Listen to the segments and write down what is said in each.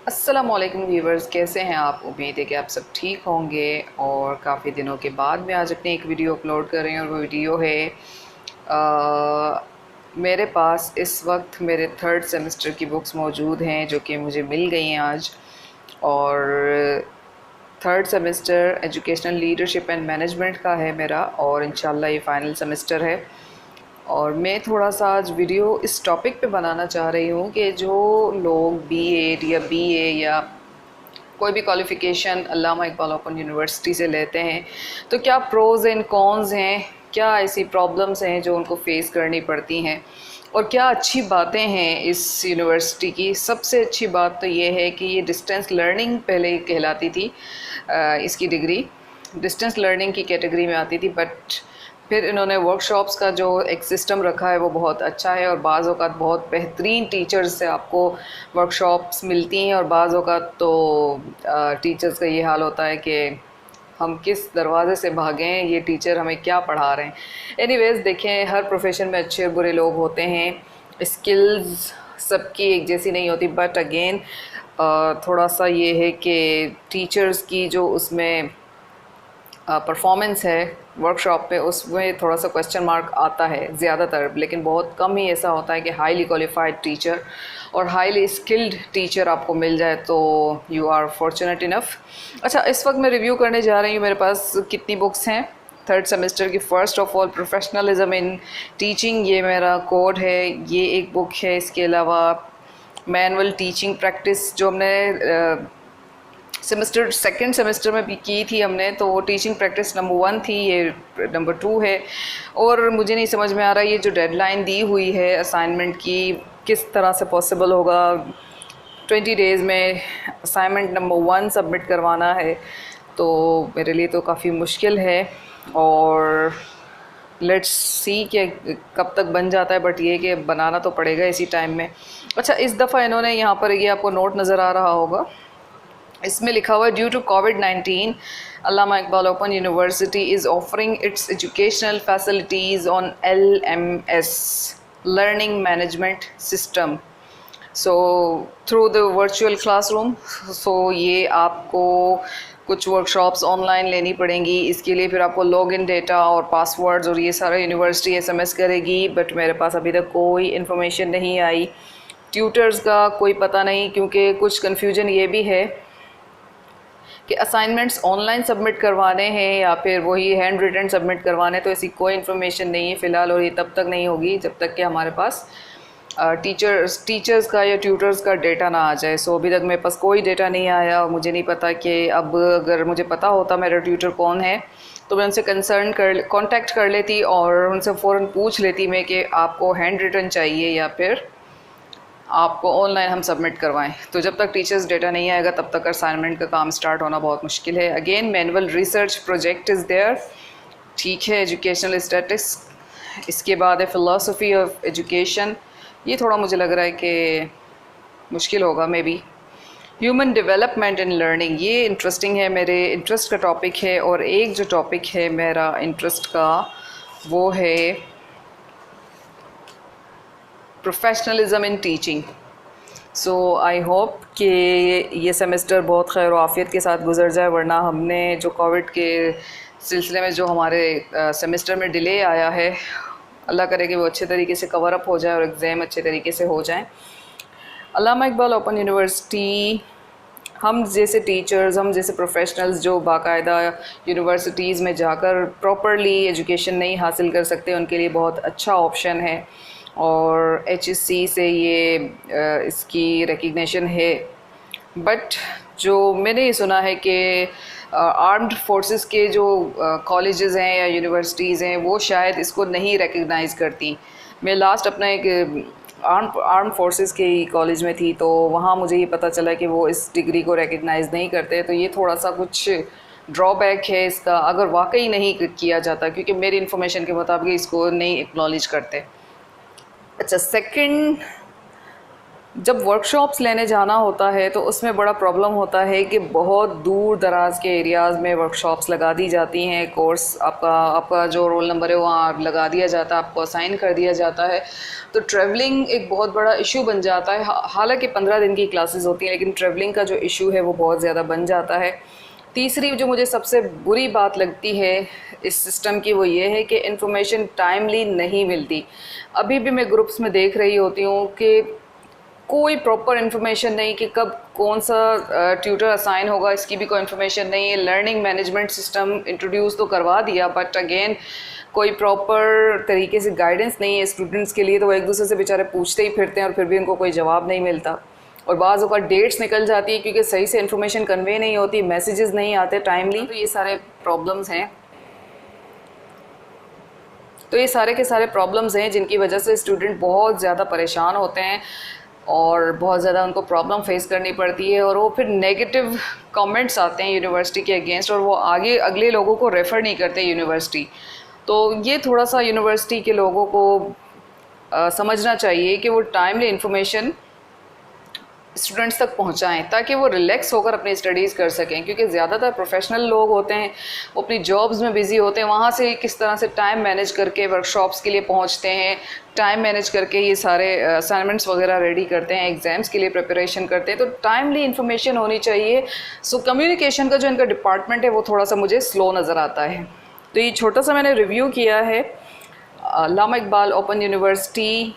अस्सलामुअलैकुम व्यूवर्स, कैसे हैं आप। उम्मीद है कि आप सब ठीक होंगे। और काफ़ी दिनों के बाद मैं आज अपनी एक वीडियो अपलोड कर रही हूँ और वो वीडियो है मेरे पास इस वक्त मेरे थर्ड सेमेस्टर की बुक्स मौजूद हैं जो कि मुझे मिल गई हैं आज। और third semester educational leadership and management का है मेरा, और इंशाल्लाह ये फ़ाइनल सेमेस्टर है। और मैं थोड़ा सा आज वीडियो इस टॉपिक पे बनाना चाह रही हूँ कि जो लोग बीएड या बीए या कोई भी क्वालिफ़िकेशन अल्लामा इकबाल ओपन यूनिवर्सिटी से लेते हैं तो क्या प्रोज़ एंड कॉन्स हैं, क्या ऐसी प्रॉब्लम्स हैं जो उनको फ़ेस करनी पड़ती हैं, और क्या अच्छी बातें हैं इस यूनिवर्सिटी की। सबसे अच्छी बात तो ये है कि ये डिस्टेंस लर्निंग पहले कहलाती थी, इसकी डिग्री डिस्टेंस लर्निंग की कैटेगरी में आती थी, बट फिर इन्होंने वर्कशॉप्स का जो एक सिस्टम रखा है वो बहुत अच्छा है। और बाज़ औक़ात बहुत बेहतरीन टीचर्स से आपको वर्कशॉप्स मिलती हैं, और बाज़ औक़ात तो टीचर्स का ये हाल होता है कि हम किस दरवाज़े से भागें, ये टीचर हमें क्या पढ़ा रहे हैं। एनीवेज़, देखें, हर प्रोफेशन में अच्छे और बुरे लोग होते हैं, स्किल्स सबकी एक जैसी नहीं होती। बट अगेन थोड़ा सा ये है कि टीचर्स की जो उसमें परफॉर्मेंस है वर्कशॉप पे, उसमें थोड़ा सा क्वेश्चन मार्क आता है ज़्यादातर, लेकिन बहुत कम ही ऐसा होता है कि हाईली क्वालिफाइड टीचर और हाईली स्किल्ड टीचर आपको मिल जाए, तो यू आर फॉर्चुनेट इनफ। अच्छा, इस वक्त मैं रिव्यू करने जा रही हूँ, मेरे पास कितनी बुक्स हैं थर्ड सेमेस्टर की। First of all, professionalism in teaching, ये मेरा कोड है, ये एक बुक है। इसके अलावा मैनुअल टीचिंग प्रैक्टिस जो हमने सेकेंड सेमेस्टर में भी की थी हमने, तो वो टीचिंग प्रैक्टिस नंबर 1 थी, ये नंबर 2 है। और मुझे नहीं समझ में आ रहा ये जो डेडलाइन दी हुई है असाइनमेंट की किस तरह से पॉसिबल होगा। 20 डेज़ में असाइनमेंट नंबर 1 सबमिट करवाना है, तो मेरे लिए तो काफ़ी मुश्किल है। और लेट्स सी कि कब तक बन जाता है, बट ये कि बनाना तो पड़ेगा इसी टाइम में। अच्छा, इस दफ़ा इन्होंने यहाँ पर ये आपको नोट नज़र आ रहा होगा, इसमें लिखा हुआ है ड्यू टू कोविड-19 Allama Iqbal open university is offering its educational facilities on LMS learning management system, so through the virtual classroom. So ये आपको कुछ वर्कशॉप्स ऑनलाइन लेनी पड़ेंगी, इसके लिए फिर आपको लॉगिन डेटा और पासवर्ड्स और ये सारा यूनिवर्सिटी SMS करेगी। बट मेरे पास अभी तक कोई इन्फॉर्मेशन नहीं आई। ट्यूटर्स का कोई पता नहीं, क्योंकि कुछ कन्फ्यूजन ये भी है कि असाइनमेंट्स ऑनलाइन सबमिट करवाने हैं या फिर वही हैंड रिटन सबमिट करवाने, तो ऐसी कोई इन्फॉर्मेशन नहीं है फ़िलहाल। और ये तब तक नहीं होगी जब तक कि हमारे पास टीचर्स का या ट्यूटर्स का डेटा ना आ जाए। सो अभी तक मेरे पास कोई डेटा नहीं आया, और मुझे नहीं पता कि अब अगर मुझे पता होता मेरा ट्यूटर कौन है तो मैं उनसे कांटेक्ट कर लेती और उनसे फ़ौरन पूछ लेती मैं कि आपको हैंड रिटन चाहिए या फिर आपको ऑनलाइन हम सबमिट करवाएं। तो जब तक टीचर्स डेटा नहीं आएगा तब तक असाइनमेंट का काम स्टार्ट होना बहुत मुश्किल है। Again, manual research project is there, ठीक है। एजुकेशनल स्टैटिक्स, इसके बाद है फ़िलासफ़ी ऑफ एजुकेशन, ये थोड़ा मुझे लग रहा है कि मुश्किल होगा may be. Human development and learning, ये इंटरेस्टिंग है, मेरे इंटरेस्ट का टॉपिक है। और एक जो टॉपिक है मेरा इंटरेस्ट का वो है professionalism in teaching. So I hope कि ये सेमेस्टर बहुत खैर आफियत के साथ गुजर जाए, वरना हमने जो कोविड के सिलसिले में जो हमारे सेमेस्टर में डिले आया है, अल्लाह करे कि वो अच्छे तरीके से कवर अप हो जाए और एग्ज़ाम अच्छे तरीके से हो जाएं। अल्लामा इकबाल ओपन यूनिवर्सिटी, हम जैसे टीचर्स, हम जैसे प्रोफेशनल्स जो बाकायदा यूनिवर्सिटीज़ में जाकर प्रॉपरली एजुकेशन नहीं हासिल कर सकते, उनके लिए बहुत अच्छा ऑप्शन है। और HSC से ये इसकी रिकग्निशन है। बट जो मैंने ये सुना है कि आर्म्ड फोर्सेस के जो कॉलेजेस हैं या यूनिवर्सिटीज़ हैं वो शायद इसको नहीं रिकग्नाइज़ करती। मैं लास्ट अपना एक आर्म फोर्सेस के कॉलेज में थी, तो वहाँ मुझे ये पता चला कि वो इस डिग्री को रिकग्नाइज़ नहीं करते। तो ये थोड़ा सा कुछ ड्रॉबैक है इसका, अगर वाकई नहीं किया जाता, क्योंकि मेरी इन्फॉर्मेशन के मुताबिक इसको नहीं एक्नॉलेज करते। अच्छा, सेकंड जब वर्कशॉप्स लेने जाना होता है तो उसमें बड़ा प्रॉब्लम होता है कि बहुत दूर दराज के एरियाज़ में वर्कशॉप्स लगा दी जाती हैं। कोर्स आपका जो रोल नंबर है वहाँ लगा दिया जाता है, आपको असाइन कर दिया जाता है। तो ट्रैवलिंग एक बहुत बड़ा इशू बन जाता है। हालांकि 15 दिन की क्लासेस होती हैं, लेकिन ट्रैवलिंग का जो इशू है वो बहुत ज़्यादा बन जाता है। तीसरी जो मुझे सबसे बुरी बात लगती है इस सिस्टम की, वो ये है कि इन्फॉर्मेशन टाइमली नहीं मिलती। अभी भी मैं ग्रुप्स में देख रही होती हूँ कि कोई प्रॉपर इन्फॉर्मेशन नहीं कि कब कौन सा ट्यूटर असाइन होगा, इसकी भी कोई इन्फॉर्मेशन नहीं है। लर्निंग मैनेजमेंट सिस्टम इंट्रोड्यूस तो करवा दिया, बट अगेन कोई प्रॉपर तरीके से गाइडेंस नहीं है स्टूडेंट्स के लिए। तो वो एक दूसरे से बेचारे पूछते ही फिरते हैं और फिर भी उनको कोई जवाब नहीं मिलता। और बाज़ औक़ात डेट्स निकल जाती है क्योंकि सही से इन्फॉर्मेशन कन्वे नहीं होती, मैसेजेस नहीं आते टाइमली। तो ये सारे प्रॉब्लम्स हैं। तो ये सारे के सारे प्रॉब्लम्स हैं जिनकी वजह से स्टूडेंट बहुत ज़्यादा परेशान होते हैं और बहुत ज़्यादा उनको प्रॉब्लम फेस करनी पड़ती है। और वो फिर नेगेटिव कमेंट्स आते हैं यूनिवर्सिटी के अगेंस्ट, और वो आगे अगले लोगों को रेफ़र नहीं करते यूनिवर्सिटी। तो ये थोड़ा सा यूनिवर्सिटी के लोगों को समझना चाहिए कि वो टाइमली इन्फॉर्मेशन स्टूडेंट्स तक पहुंचाएं ताकि वो रिलैक्स होकर अपनी स्टडीज़ कर सकें। क्योंकि ज़्यादातर प्रोफेशनल लोग होते हैं, वो अपनी जॉब्स में बिज़ी होते हैं, वहाँ से किस तरह से टाइम मैनेज करके वर्कशॉप्स के लिए पहुँचते हैं, टाइम मैनेज करके ये सारे असाइनमेंट्स वगैरह रेडी करते हैं, एग्ज़ाम्स के लिए प्रिपरेशन करते हैं। तो टाइमली इन्फॉर्मेशन होनी चाहिए। सो कम्युनिकेशन का जो इनका डिपार्टमेंट है वो थोड़ा सा मुझे स्लो नज़र आता है। तो ये छोटा सा मैंने रिव्यू किया है अल्लामा इकबाल ओपन यूनिवर्सिटी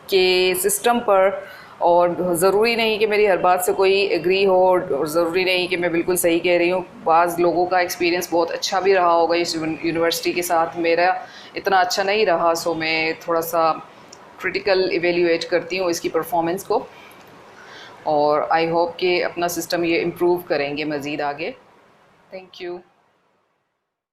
के सिस्टम पर। और ज़रूरी नहीं कि मेरी हर बात से कोई एग्री हो, और ज़रूरी नहीं कि मैं बिल्कुल सही कह रही हूँ। बाज़ लोगों का एक्सपीरियंस बहुत अच्छा भी रहा होगा इस यूनिवर्सिटी के साथ, मेरा इतना अच्छा नहीं रहा। सो मैं थोड़ा सा क्रिटिकल इवेल्यूएट करती हूँ इसकी परफॉर्मेंस को, और आई होप कि अपना सिस्टम ये इम्प्रूव करेंगे मज़ीद आगे। Thank you.